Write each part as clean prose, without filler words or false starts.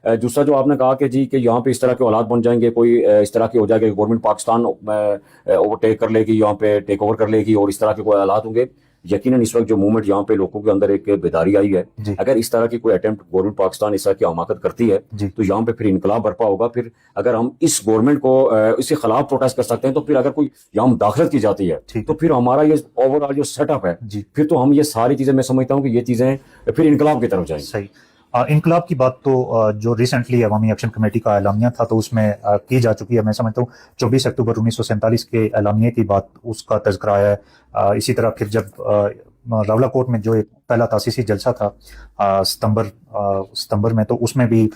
دوسرا جو آپ نے کہا کہ جی کہ یہاں پہ اس طرح کے حالات بن جائیں گے، کوئی اس طرح کے ہو جائے گا کہ گورنمنٹ پاکستان اوور ٹیک کر لے گی، یہاں پہ ٹیک اوور کر لے گی اور اس طرح کے کوئی حالات ہوں گے. یقیناً اس وقت جو موومنٹ یہاں پہ لوگوں کے اندر ایک بیداری آئی ہے، اگر اس طرح کی کوئی اٹیمپٹ گورنمنٹ پاکستان اس طرح کی حماقت کرتی ہے تو یہاں پہ پھر انقلاب برپا ہوگا. پھر اگر ہم اس گورنمنٹ کو اس کے خلاف پروٹیسٹ کر سکتے ہیں، تو پھر اگر کوئی یہاں مداخلت کی جاتی ہے تو پھر ہمارا یہ اوور آل جو سیٹ اپ ہے، پھر تو ہم یہ ساری چیزیں، میں سمجھتا ہوں کہ یہ چیزیں پھر انقلاب کی طرف جائیں. صحیح. انقلاب کی بات تو جو ریسنٹلی عوامی ایکشن کمیٹی کا اعلامیہ تھا تو اس میں کی جا چکی ہے. میں سمجھتا ہوں 24 اکتوبر 1947 کے اعلامیے کی بات، اس کا تذکرہ آیا ہے. اسی طرح پھر جب راولا کوٹ میں جو ایک پہلا تاسیسی جلسہ تھا ستمبر میں، تو اس میں بھی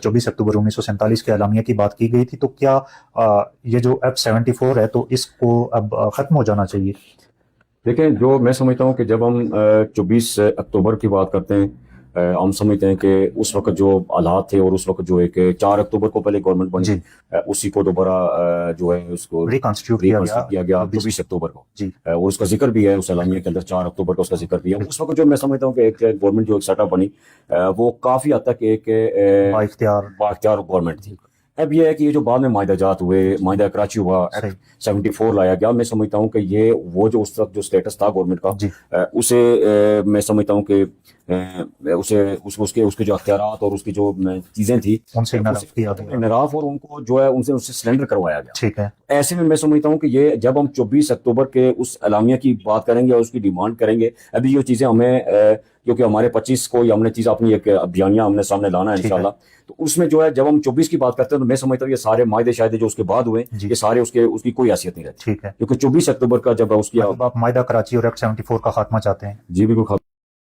24 اکتوبر 1947 کے اعلامیے کی بات کی گئی تھی. تو کیا یہ جو اب 74 ہے تو اس کو اب ختم ہو جانا چاہیے؟ دیکھیں، جو میں سمجھتا ہوں کہ جب ہم 24 اکتوبر کی بات کرتے ہیں، ہم سمجھتے ہیں کہ اس وقت جو حالات تھے اور اس وقت جو ایک 4 اکتوبر کو پہلے گورنمنٹ بنی، اسی کو دوبارہ جو ہے اس کو ریکنسٹیٹیوٹ کیا گیا 24 اکتوبر کو، اور اس کا ذکر بھی ہے اس اعلامیہ کے اندر. 4 اکتوبر کو اس کا ذکر بھی ہے. اس وقت جو میں سمجھتا ہوں کہ ایک گورنمنٹ جو ایک سیٹ اپ بنی، وہ کافی حد تک ایک بااختیار گورنمنٹ تھی. اب یہ ہے کہ یہ جو بعد میں معاہدہ جات ہوئے، معاہدہ کراچی ہوا، 74 لایا گیا، میں سمجھتا ہوں کہ یہ وہ جو اس وقت جو سٹیٹس تھا گورنمنٹ کا، اسے میں سمجھتا ہوں کہ اس کے جو اختیارات اور اس کی جو چیزیں تھیں ان سے انحراف، اور ان کو جو ہے ان سے سلنڈر کروایا گیا. ٹھیک ہے. ایسے میں سمجھتا ہوں کہ یہ جب ہم 24 اکتوبر کے اس اعلامیہ کی بات کریں گے اور اس کی ڈیمانڈ کریں گے، ابھی یہ چیزیں ہمیں کیونکہ ہمارے 25 کو ہم نے چیز اپنی ایک بیانیہ ہم نے سامنے لانا ہے انشاءاللہ، تو اس میں جو ہے جب ہم 24 کی بات کرتے ہیں تو میں سمجھتا ہوں یہ سارے معاہدے شاہدے جو اس کے بعد ہوئے، یہ سارے اس کی کوئی حیثیت نہیں رہتی. ٹھیک ہے. کیونکہ 24 اکتوبر کا جب اس کی آپ معاہدہ کراچی اور ایکٹ 74 کا خاتمہ چاہتے ہیں؟ جی بالکل.